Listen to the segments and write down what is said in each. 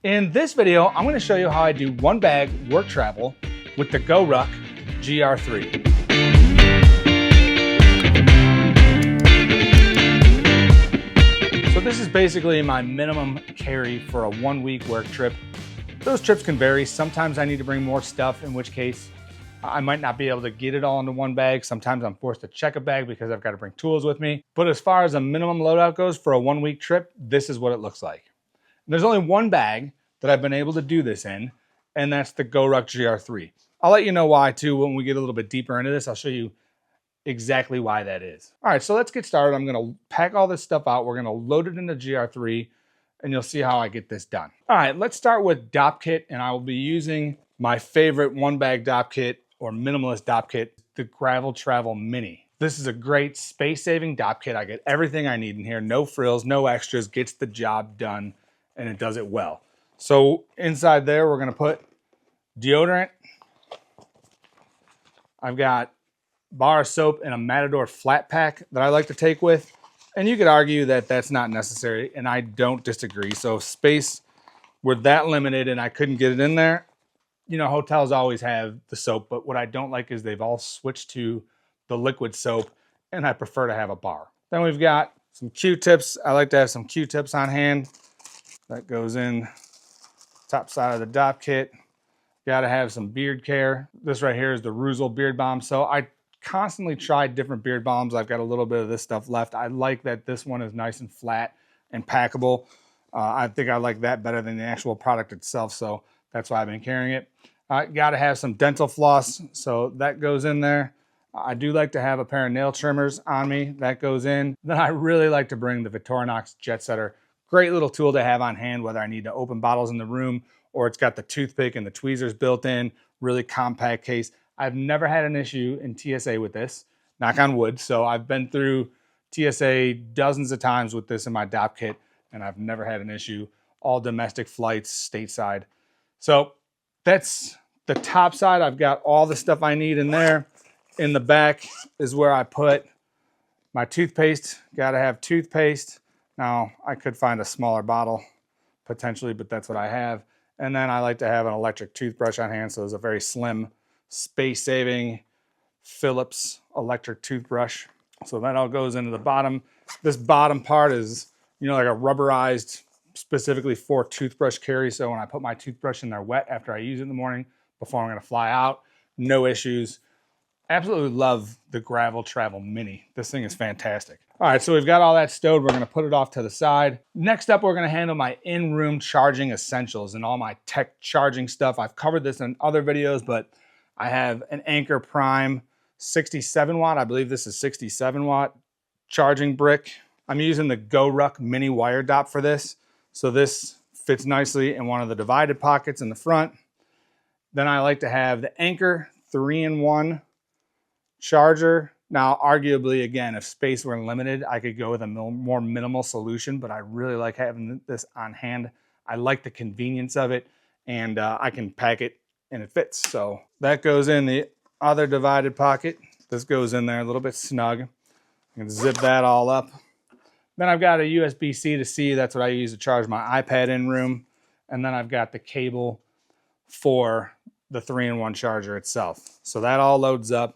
In this video, I'm going to show you how I do one bag work travel with the GORUCK GR3. So this is basically my minimum carry for a 1 week work trip. Those trips can vary. Sometimes I need to bring more stuff, in which case I might not be able to get it all into one bag. Sometimes I'm forced to check a bag because I've got to bring tools with me. But as far as a minimum loadout goes for a 1 week trip, this is what it looks like. There's only one bag that I've been able to do this in, and that's the GORUCK GR3. I'll let you know why too when we get a little bit deeper into this. I'll show you exactly why that is. All right, so let's get started. I'm gonna pack all this stuff out. We're gonna load it into GR3, and you'll see how I get this done. All right, let's start with DOP kit, and I will be using my favorite one bag DOP kit or minimalist DOP kit, the Gravel Travel Mini. This is a great space-saving DOP kit. I get everything I need in here, no frills, no extras, gets the job done, and it does it well. So inside there, we're gonna put deodorant. I've got bar of soap and a Matador flat pack that I like to take with. And you could argue that that's not necessary, and I don't disagree. So if space were that limited and I couldn't get it in there, you know, hotels always have the soap, but what I don't like is they've all switched to the liquid soap, and I prefer to have a bar. Then we've got some Q-tips. I like to have some Q-tips on hand. That goes in top side of the DOP kit. Got to have some beard care. This right here is the Ruzel beard balm. So I constantly try different beard balms. I've got a little bit of this stuff left. I like that this one is nice and flat and packable. I think I like that better than the actual product itself. So that's why I've been carrying it. Got to have some dental floss. So that goes in there. I do like to have a pair of nail trimmers on me. That goes in. Then I really like to bring the Victorinox Jet Setter. Great little tool to have on hand, whether I need to open bottles in the room or it's got the toothpick and the tweezers built in, really compact case. I've never had an issue in TSA with this, knock on wood. So I've been through TSA dozens of times with this in my DOP kit, and I've never had an issue. All domestic flights, stateside. So that's the top side. I've got all the stuff I need in there. In the back is where I put my toothpaste. Got to have toothpaste. Now, I could find a smaller bottle potentially, but that's what I have. And then I like to have an electric toothbrush on hand. So it's a very slim, space-saving Philips electric toothbrush. So that all goes into the bottom. This bottom part is, you know, like a rubberized specifically for toothbrush carry. So when I put my toothbrush in there wet after I use it in the morning before I'm going to fly out, no issues. Absolutely love the Gravel Travel Mini. This thing is fantastic. All right, so we've got all that stowed. We're gonna put it off to the side. Next up, we're gonna handle my in-room charging essentials and all my tech charging stuff. I've covered this in other videos, but I have an Anker Prime 67 watt. I believe this is 67 watt charging brick. I'm using the GORUCK mini wire dop for this. So this fits nicely in one of the divided pockets in the front. Then I like to have the Anker 3-in-1 charger. Now, arguably, again, if space were limited, I could go with a more minimal solution, but I really like having this on hand. I like the convenience of it, and I can pack it and it fits. So that goes in the other divided pocket. This goes in there a little bit snug. I can zip that all up. Then I've got a USB-C to C. That's what I use to charge my iPad in room. And then I've got the cable for the 3-in-1 charger itself. So that all loads up.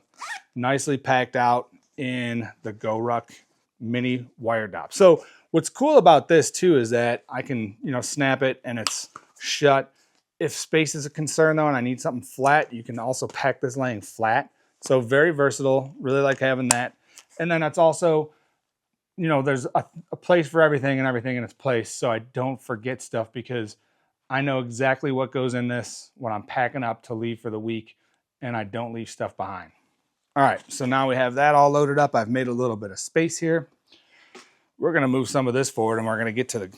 Nicely packed out in the GORUCK mini wire dop. So what's cool about this too is that I can, you know, snap it and it's shut. If space is a concern though, and I need something flat, you can also pack this laying flat. So very versatile, really like having that. And then that's also, you know, there's a place for everything and everything in its place. So I don't forget stuff because I know exactly what goes in this when I'm packing up to leave for the week, and I don't leave stuff behind. All right, so now we have that all loaded up. I've made a little bit of space here. We're gonna move some of this forward and we're gonna get to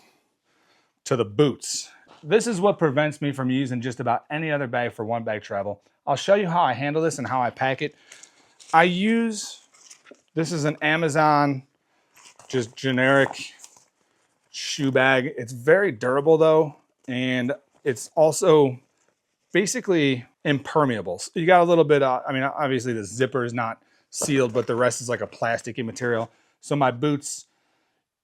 the boots. This is what prevents me from using just about any other bag for one bag travel. I'll show you how I handle this and how I pack it. This is an Amazon, just generic shoe bag. It's very durable though, and it's also basically impermeable. So you got a little bit of, I mean, obviously the zipper is not sealed, but the rest is like a plasticky material. So my boots,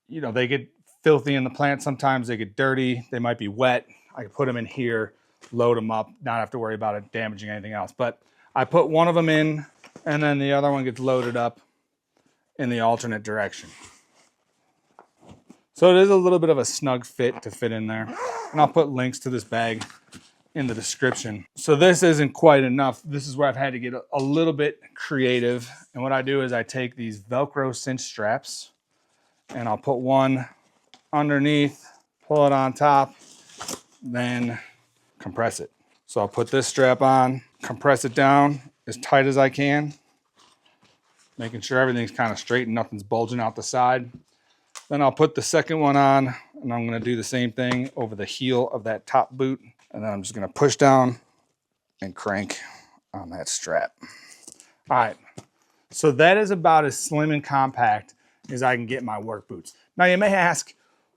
you know, they get filthy in the plant. Sometimes they get dirty. They might be wet. I can put them in here, load them up, not have to worry about it damaging anything else. But I put one of them in, and then the other one gets loaded up in the alternate direction. So it is a little bit of a snug fit to fit in there. And I'll put links to this bag in the description. So this isn't quite enough. This is where I've had to get a little bit creative. And what I do is I take these Velcro cinch straps and I'll put one underneath, pull it on top, then compress it. So I'll put this strap on, compress it down as tight as I can, making sure everything's kind of straight and nothing's bulging out the side. Then I'll put the second one on, and I'm going to do the same thing over the heel of that top boot. And then I'm just going to push down and crank on that strap. All right, so that is about as slim and compact as I can get my work boots. Now you may ask,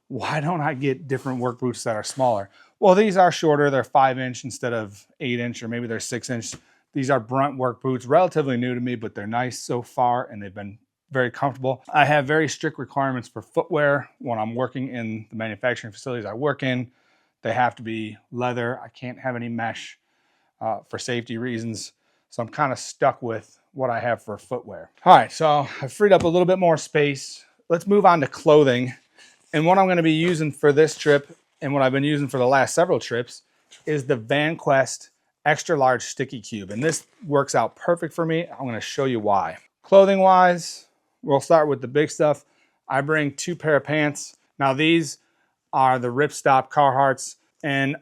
why don't I get different work boots that are smaller? Well, these are shorter. They're 5-inch instead of 8-inch, or maybe they're 6-inch. These are Brunt work boots, relatively new to me, but they're nice so far, and they've been very comfortable. I have very strict requirements for footwear when I'm working in the manufacturing facilities I work in. They have to be leather. I can't have any mesh for safety reasons. So I'm kind of stuck with what I have for footwear. All right, so I've freed up a little bit more space. Let's move on to clothing. And what I'm going to be using for this trip, and what I've been using for the last several trips, is the VanQuest extra large sticky cube. And this works out perfect for me. I'm going to show you why. Clothing wise, we'll start with the big stuff. I bring 2 pair of pants. Now these are the Ripstop Carhartts, and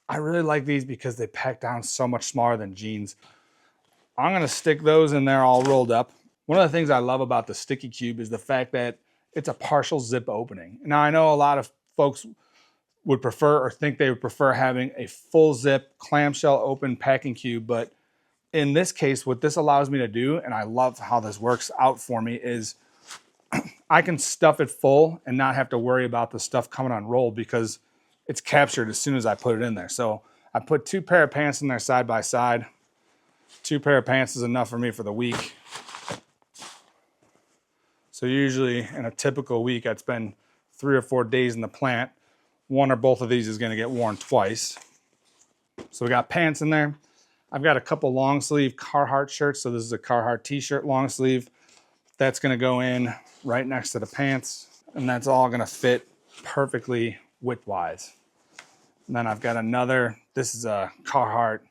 I really like these because they pack down so much smaller than jeans. I'm going to stick those in there all rolled up. One of the things I love about the sticky cube is the fact that it's a partial zip opening. Now I know a lot of folks would prefer or think they would prefer having a full zip clamshell open packing cube, but in this case, what this allows me to do, and I love how this works out for me, is I can stuff it full and not have to worry about the stuff coming unrolled because it's captured as soon as I put it in there. So I put 2 pair of pants in there side by side. 2 pair of pants is enough for me for the week. So usually in a typical week, I'd spend 3 or 4 days in the plant. One or both of these is going to get worn twice. So we got pants in there. I've got a couple long sleeve Carhartt shirts. So this is a Carhartt t-shirt long sleeve. That's going to go in right next to the pants. And that's all going to fit perfectly width-wise. And then I've got another, this is a Carhartt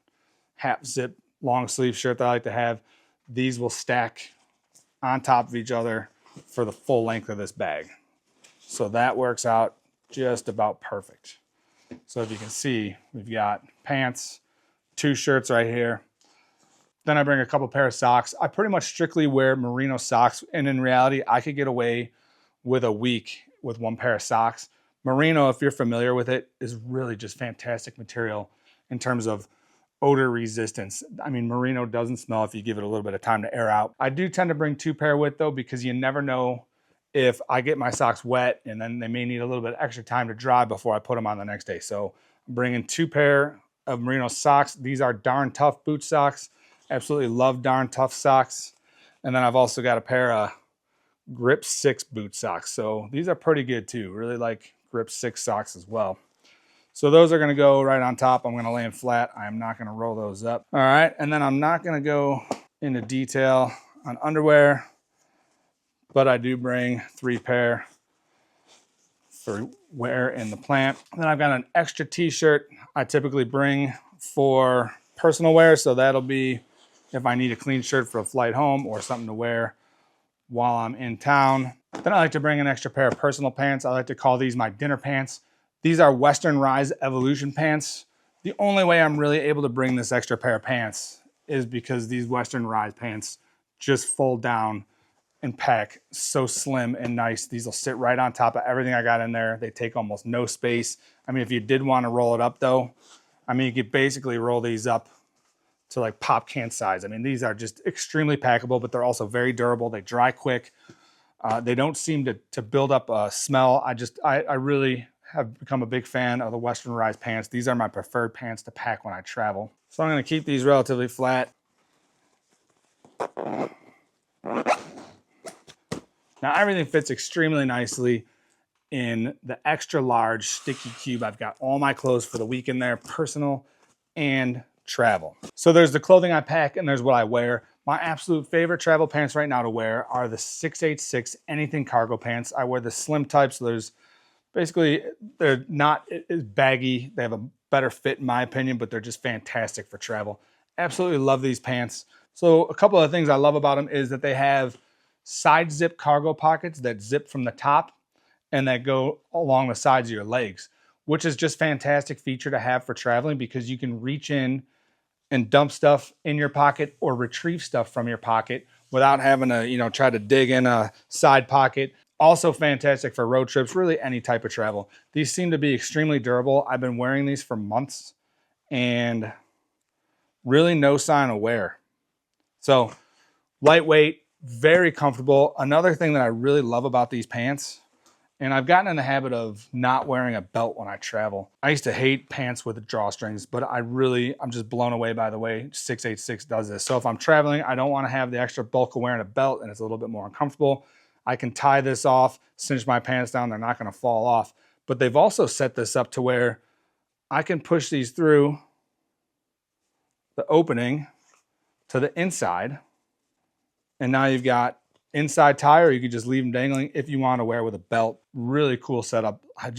half zip long sleeve shirt that I like to have. These will stack on top of each other for the full length of this bag. So that works out just about perfect. So if you can see, we've got pants, 2 shirts right here. Then I bring a couple pair of socks. I pretty much strictly wear merino socks, and in reality, I could get away with a week with 1 pair of socks. Merino, if you're familiar with it, is really just fantastic material in terms of odor resistance. I mean, merino doesn't smell if you give it a little bit of time to air out. I do tend to bring 2 pair with though, because you never know if I get my socks wet and then they may need a little bit extra time to dry before I put them on the next day. So I'm bringing 2 pair of merino socks. These are Darn Tough boot socks. Absolutely love Darn Tough socks. And then I've also got a pair of Grip 6 boot socks. So these are pretty good too. Really like Grip 6 socks as well. So those are going to go right on top. I'm going to lay them flat. I'm not going to roll those up. All right. And then I'm not going to go into detail on underwear, but I do bring 3 pair for wear in the plant. And then I've got an extra t-shirt I typically bring for personal wear. So that'll be if I need a clean shirt for a flight home or something to wear while I'm in town. Then I like to bring an extra pair of personal pants. I like to call these my dinner pants. These are Western Rise Evolution pants. The only way I'm really able to bring this extra pair of pants is because these Western Rise pants just fold down and pack so slim and nice. These will sit right on top of everything I got in there. They take almost no space. I mean, if you did want to roll it up though, I mean, you could basically roll these up to like pop can size. I mean, these are just extremely packable, but they're also very durable. They dry quick. They don't seem to build up a smell. I really have become a big fan of the Western Rise pants. These are my preferred pants to pack when I travel. So I'm going to keep these relatively flat. Now everything fits extremely nicely. in the extra large sticky cube. I've got all my clothes for the week in there, personal and travel. So there's the clothing I pack and there's what I wear. My absolute favorite travel pants right now to wear are the 686 anything cargo pants. I wear the slim type, so there's basically, they're not as baggy. They have a better fit in my opinion, but they're just fantastic for travel. Absolutely love these pants. So a couple of things I love about them is that they have side zip cargo pockets that zip from the top and that go along the sides of your legs, which is just fantastic feature to have for traveling because you can reach in and dump stuff in your pocket or retrieve stuff from your pocket without having to, try to dig in a side pocket. Also fantastic for road trips, really any type of travel. These seem to be extremely durable. I've been wearing these for months and really no sign of wear. So lightweight, very comfortable. Another thing that I really love about these pants, and I've gotten in the habit of not wearing a belt when I travel. I used to hate pants with drawstrings, but I'm just blown away by the way 686 does this. So if I'm traveling, I don't want to have the extra bulk of wearing a belt and it's a little bit more uncomfortable. I can tie this off, cinch my pants down, they're not going to fall off. But they've also set this up to where I can push these through the opening to the inside. And now you've got inside tie, or you could just leave them dangling if you want to wear with a belt. Really cool setup. I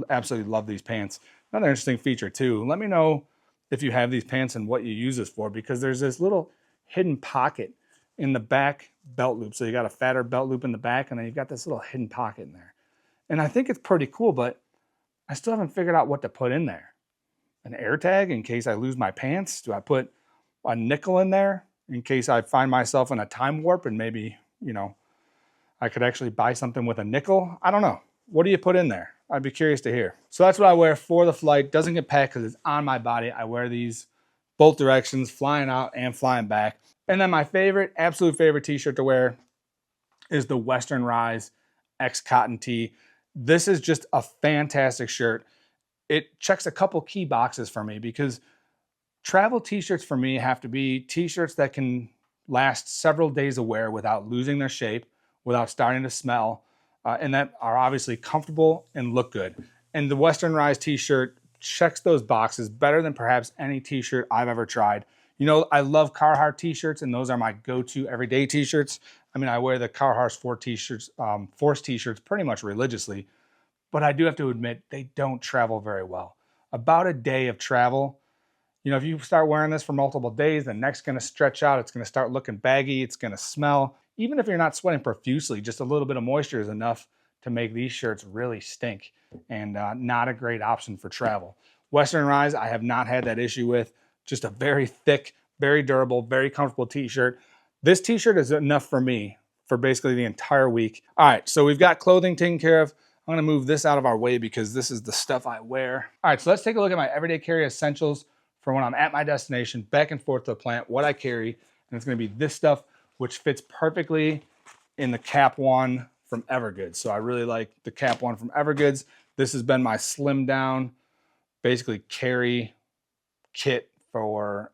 absolutely love these pants. Another interesting feature too. Let me know if you have these pants and what you use this for, because there's this little hidden pocket in the back belt loop. So you got a fatter belt loop in the back and then you've got this little hidden pocket in there. And I think it's pretty cool, but I still haven't figured out what to put in there. An air tag in case I lose my pants? Do I put a nickel in there in case I find myself in a time warp and maybe, I could actually buy something with a nickel? I don't know. What do you put in there? I'd be curious to hear. So that's what I wear for the flight. Doesn't get packed because it's on my body. I wear these both directions, flying out and flying back. And then my favorite, absolute favorite t-shirt to wear is the Western Rise X Cotton Tee. This is just a fantastic shirt. It checks a couple key boxes for me because travel t-shirts for me have to be t-shirts that can last several days of wear without losing their shape, without starting to smell, and that are obviously comfortable and look good. And the Western Rise t-shirt checks those boxes better than perhaps any t-shirt I've ever tried. I love Carhartt t-shirts, and those are my go-to everyday t-shirts. I mean, I wear the Carhartt Force t-shirts pretty much religiously, but I do have to admit they don't travel very well. About a day of travel, if you start wearing this for multiple days, the neck's going to stretch out. It's going to start looking baggy. It's going to smell. Even if you're not sweating profusely, just a little bit of moisture is enough to make these shirts really stink and not a great option for travel. Western Rise, I have not had that issue with. Just a very thick, very durable, very comfortable t-shirt. This t-shirt is enough for me for basically the entire week. All right, so we've got clothing taken care of. I'm going to move this out of our way because this is the stuff I wear. All right, so let's take a look at my everyday carry essentials for when I'm at my destination, back and forth to the plant, what I carry. And it's going to be this stuff, which fits perfectly in the Cap One from Evergoods. So I really like the Cap One from Evergoods. This has been my slim down, basically carry kit for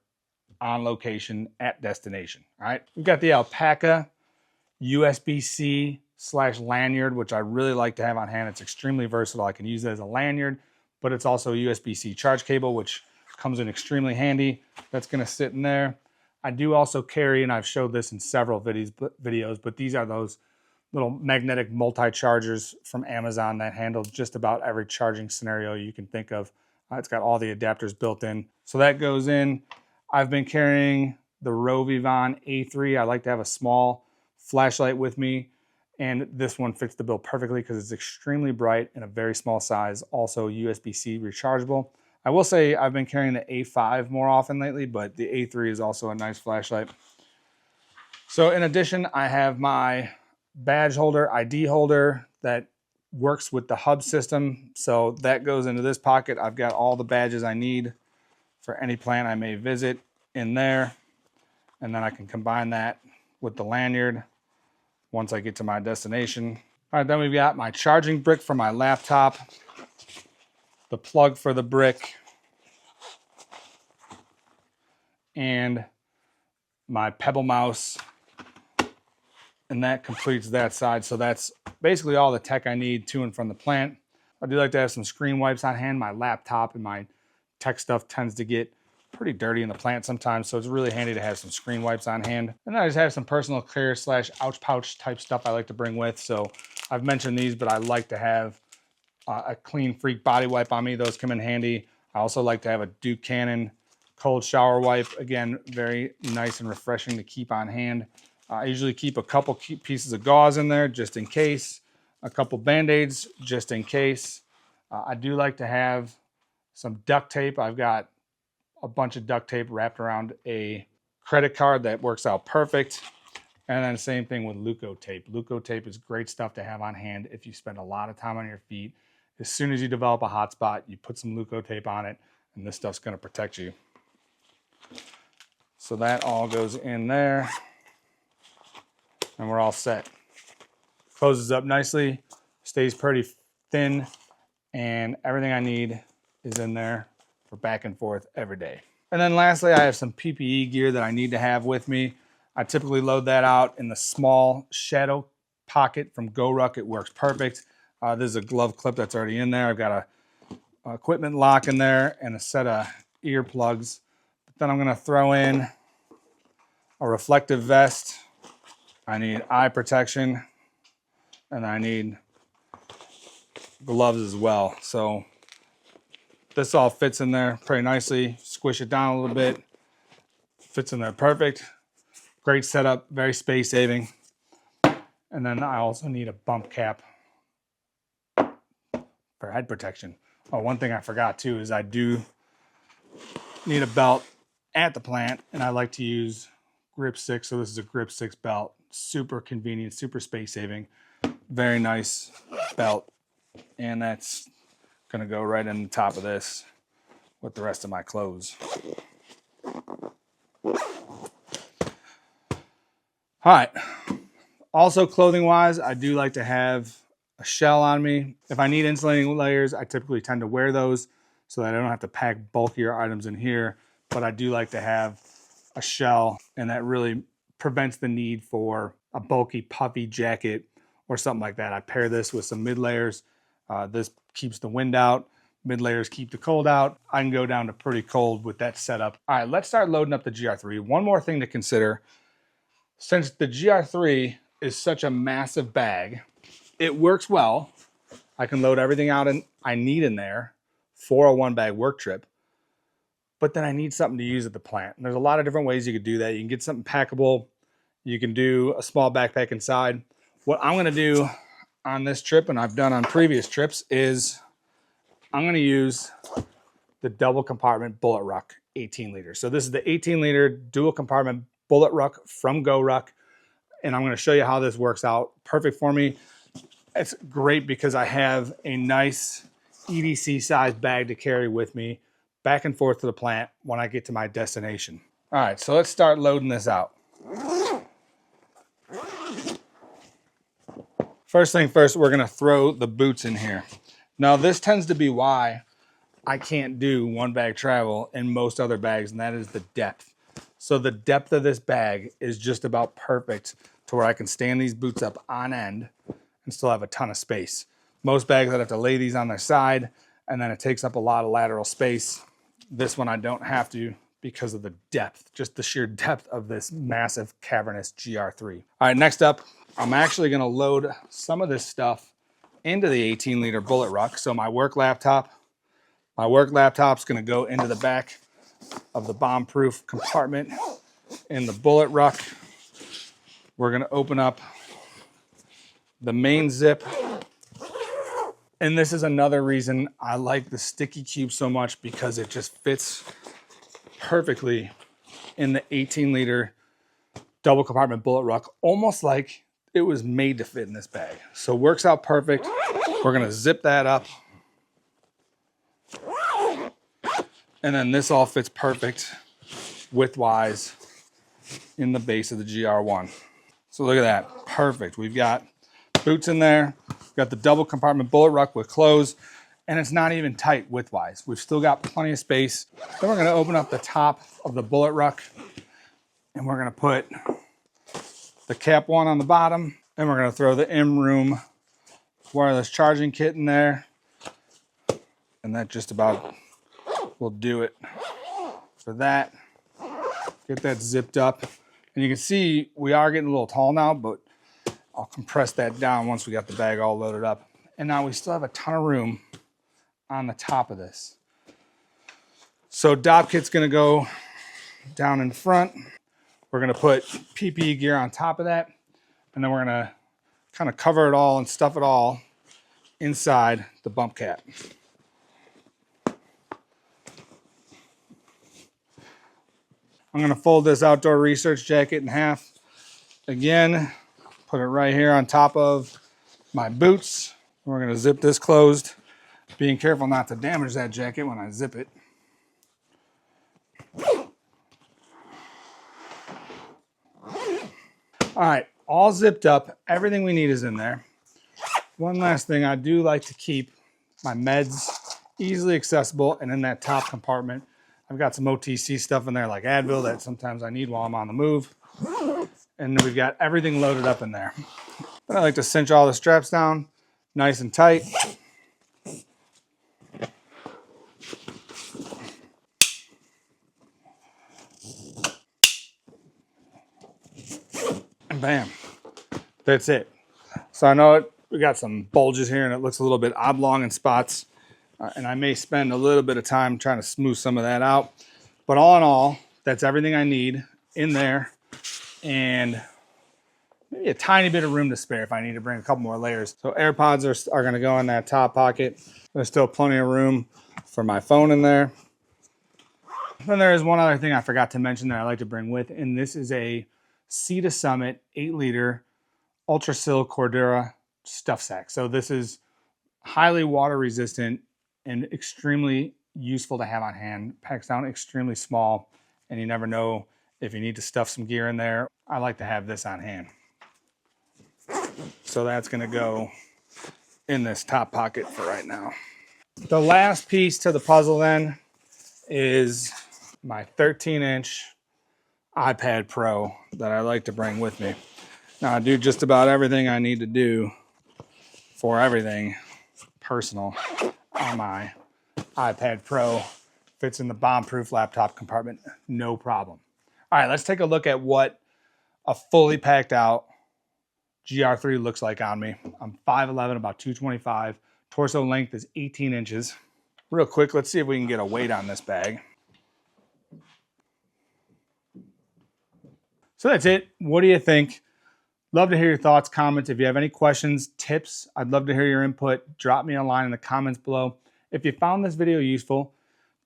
on location at destination. All right, we've got the alpaca USB-C / lanyard, which I really like to have on hand. It's extremely versatile. I can use it as a lanyard, but it's also a USB-C charge cable, which comes in extremely handy. That's going to sit in there. I do also carry, and I've showed this in several videos, but these are those little magnetic multi-chargers from Amazon that handle just about every charging scenario you can think of. It's got all the adapters built in. So that goes in. I've been carrying the Rovivon A3. I like to have a small flashlight with me, and this one fits the bill perfectly because it's extremely bright in a very small size, also USB-C rechargeable. I will say I've been carrying the A5 more often lately, but the A3 is also a nice flashlight. So in addition, I have my badge holder, ID holder that works with the hub system. So that goes into this pocket. I've got all the badges I need for any plant I may visit in there. And then I can combine that with the lanyard once I get to my destination. All right, then we've got my charging brick for my laptop, the plug for the brick, and my Pebble mouse And that completes that side. So that's basically all the tech I need to and from the plant. I do like to have some screen wipes on hand. My laptop and my tech stuff tends to get pretty dirty in the plant sometimes, so it's really handy to have some screen wipes on hand. And then I just have some personal care / ouch pouch type stuff I like to bring with. So I've mentioned these, but I like to have a Clean Freak body wipe on me. Those come in handy. I also like to have a Duke Cannon cold shower wipe. Again, very nice and refreshing to keep on hand. I usually keep a couple pieces of gauze in there just in case, a couple Band-Aids just in case. I do like to have some duct tape. I've got a bunch of duct tape wrapped around a credit card that works out perfect. And then same thing with Leuco tape. Leuco tape is great stuff to have on hand if you spend a lot of time on your feet. As soon as you develop a hot spot, you put some Leuco tape on it, and this stuff's going to protect you. So that all goes in there, and we're all set. Closes up nicely, stays pretty thin, and everything I need is in there for back and forth every day. And then lastly, I have some PPE gear that I need to have with me. I typically load that out in the small shadow pocket from GORUCK. It works perfect. This is a glove clip that's already in there. I've got a equipment lock in there and a set of earplugs. But then I'm gonna throw in a reflective vest. I need eye protection, and I need gloves as well. So this all fits in there pretty nicely. Squish it down a little bit. Fits in there perfect. Great setup, very space saving. And then I also need a bump cap for head protection. Oh, one thing I forgot too is I do need a belt at the plant, and I like to use Grip 6. So this is a Grip 6 belt. Super convenient, super space saving. Very nice belt. And that's gonna go right in the top of this with the rest of my clothes. All right. Also, clothing wise, I do like to have a shell on me. If I need insulating layers, I typically tend to wear those so that I don't have to pack bulkier items in here. But I do like to have a shell, and that really prevents the need for a bulky puffy jacket or something like that. I pair this with some mid layers. This keeps the wind out. Mid layers keep the cold out. I can go down to pretty cold with that setup. All right, let's start loading up the GR3. One more thing to consider. Since the GR3 is such a massive bag, it works well. I can load everything out I need in there for a one-bag work trip. But then I need something to use at the plant. And there's a lot of different ways you could do that. You can get something packable. You can do a small backpack inside. What I'm going to do on this trip, and I've done on previous trips, is I'm going to use the double compartment Bullet Ruck 18 liter. So this is the 18 liter dual compartment Bullet Ruck from GORUCK. And I'm going to show you how this works out. Perfect for me. It's great because I have a nice EDC size bag to carry with me back and forth to the plant when I get to my destination. All right, so let's start loading this out. First thing first, we're gonna throw the boots in here. Now this tends to be why I can't do one bag travel in most other bags, and that is the depth. So the depth of this bag is just about perfect to where I can stand these boots up on end and still have a ton of space. Most bags I'd have to lay these on their side, and then it takes up a lot of lateral space. This one I don't have to because of the depth, just the sheer depth of this massive cavernous GR3. All right, next up, I'm actually gonna load some of this stuff into the 18 liter Bullet Ruck. So my work laptop's gonna go into the back of the bomb-proof compartment in the Bullet Ruck. We're gonna open up the main zip. And this is another reason I like the sticky cube so much, because it just fits perfectly in the 18 liter double compartment Bullet Ruck, almost like it was made to fit in this bag. So works out perfect. We're gonna zip that up. And then this all fits perfect width-wise in the base of the GR1. So look at that, perfect. We've got boots in there. We've got the double compartment Bullet Ruck with clothes, and it's not even tight width-wise. We've still got plenty of space. Then we're gonna open up the top of the Bullet Ruck, and we're gonna put the cap one on the bottom, and we're going to throw the in-room wireless charging kit in there. And that just about will do it for that. Get that zipped up. And you can see we are getting a little tall now, but I'll compress that down once we got the bag all loaded up. And now we still have a ton of room on the top of this. So Dokit's gonna go down in front. We're gonna put PPE gear on top of that. And then we're gonna kind of cover it all and stuff it all inside the bump cap. I'm gonna fold this outdoor research jacket in half. Again, put it right here on top of my boots. We're gonna zip this closed, being careful not to damage that jacket when I zip it. All right, all zipped up. Everything we need is in there. One last thing, I do like to keep my meds easily accessible and in that top compartment. I've got some OTC stuff in there like Advil that sometimes I need while I'm on the move. And then we've got everything loaded up in there. Then I like to cinch all the straps down nice and tight. And bam, that's it. So I know we got some bulges here and it looks a little bit oblong in spots. And I may spend a little bit of time trying to smooth some of that out. But all in all, that's everything I need in there. And maybe a tiny bit of room to spare if I need to bring a couple more layers. So AirPods are gonna go in that top pocket. There's still plenty of room for my phone in there. Then there is one other thing I forgot to mention that I like to bring with, and this is a Sea to Summit 8-liter Ultrasil Cordura stuff sack. So this is highly water resistant and extremely useful to have on hand. Packs down extremely small, and you never know if you need to stuff some gear in there. I like to have this on hand. So that's gonna go in this top pocket for right now. The last piece to the puzzle then is my 13-inch iPad Pro that I like to bring with me. Now I do just about everything I need to do for everything personal on my iPad Pro. Fits in the bomb-proof laptop compartment, no problem. All right, let's take a look at what a fully packed out GR3 looks like on me. I'm 5'11", about 225. Torso length is 18 inches. Real quick, let's see if we can get a weight on this bag. So that's it. What do you think? Love to hear your thoughts, comments. If you have any questions, tips, I'd love to hear your input. Drop me a line in the comments below. If you found this video useful,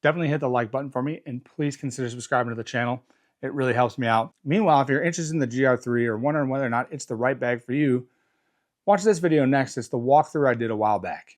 definitely hit the like button for me, and please consider subscribing to the channel. It really helps me out. Meanwhile, if you're interested in the GR3 or wondering whether or not it's the right bag for you, watch this video next. It's the walkthrough I did a while back.